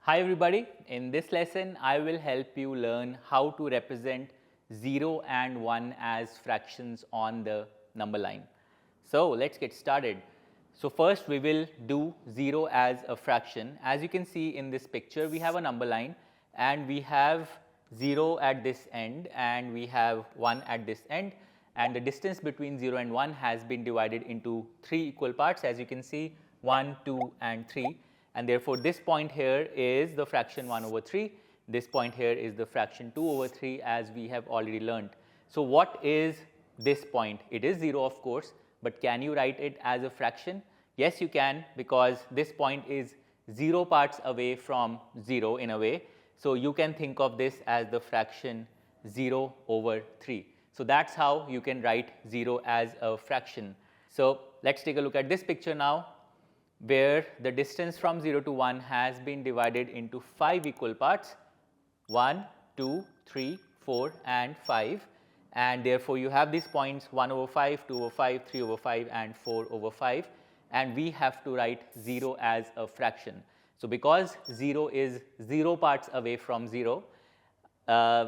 Hi everybody, in this lesson I will help you learn how to represent 0 and 1 as fractions on the number line. So let's get started. So first we will do 0 as a fraction. As you can see in this picture, we have a number line and we have 0 at this end and we have 1 at this end, and the distance between 0 and 1 has been divided into 3 equal parts, as you can see, 1, 2 and 3. And therefore, this point here is the fraction 1 over 3. This point here is the fraction 2 over 3, as we have already learnt. So what is this point? It is 0, of course, but can you write it as a fraction? Yes, you can, because this point is 0 parts away from 0 in a way. So you can think of this as the fraction 0 over 3. So that's how you can write 0 as a fraction. So let's take a look at this picture now, where the distance from 0 to 1 has been divided into 5 equal parts, 1, 2, 3, 4 and 5, and therefore you have these points 1 over 5, 2 over 5, 3 over 5 and 4 over 5, and we have to write 0 as a fraction. So because 0 is 0 parts away from 0,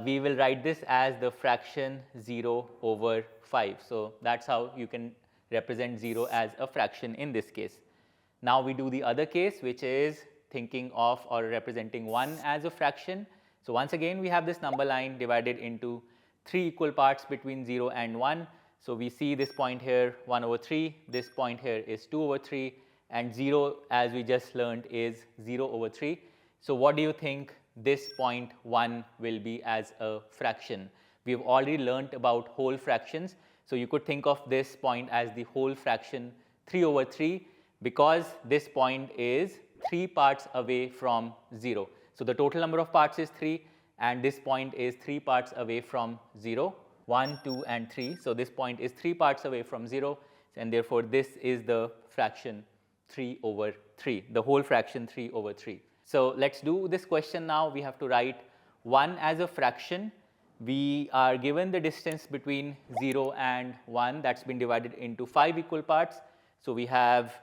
we will write this as the fraction 0 over 5. So that's how you can represent 0 as a fraction in this case. Now we do the other case, which is thinking of or representing 1 as a fraction. So once again we have this number line divided into 3 equal parts between 0 and 1. So we see this point here 1 over 3, this point here is 2 over 3, and 0, as we just learned, is 0 over 3. So what do you think this point 1 will be as a fraction? We have already learnt about whole fractions. So you could think of this point as the whole fraction 3 over 3, because this point is 3 parts away from 0. So the total number of parts is 3, and this point is 3 parts away from 0, 1, 2 and 3. So this point is 3 parts away from 0, and therefore this is the fraction 3 over 3, the whole fraction 3 over 3. So let's do this question now. We have to write 1 as a fraction. We are given the distance between 0 and 1 that's been divided into 5 equal parts. So we have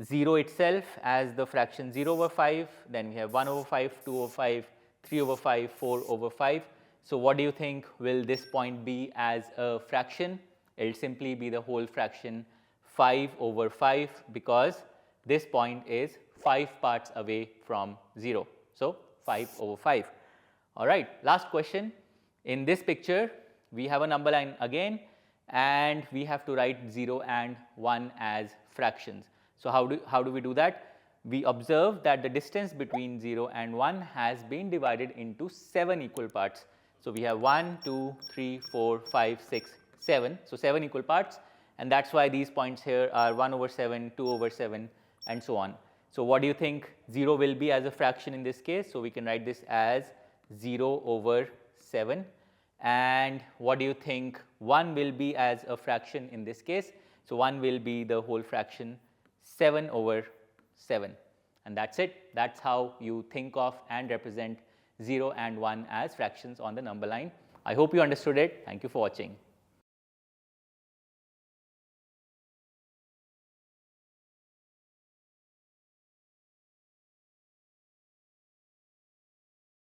0 itself as the fraction 0 over 5, then we have 1 over 5, 2 over 5, 3 over 5, 4 over 5. So what do you think will this point be as a fraction? It will simply be the whole fraction 5 over 5, because this point is 5 parts away from 0. So 5 over 5. All right, last question. In this picture, we have a number line again, and we have to write 0 and 1 as fractions. So how do we do that? We observe that the distance between 0 and 1 has been divided into 7 equal parts. So we have 1, 2, 3, 4, 5, 6, 7. So 7 equal parts, and that's why these points here are 1 over 7, 2 over 7 and so on. So what do you think 0 will be as a fraction in this case? So we can write this as 0 over 7. And what do you think 1 will be as a fraction in this case? So 1 will be the whole fraction 7 over 7. And that's it. That's how you think of and represent 0 and 1 as fractions on the number line. I hope you understood it. Thank you for watching.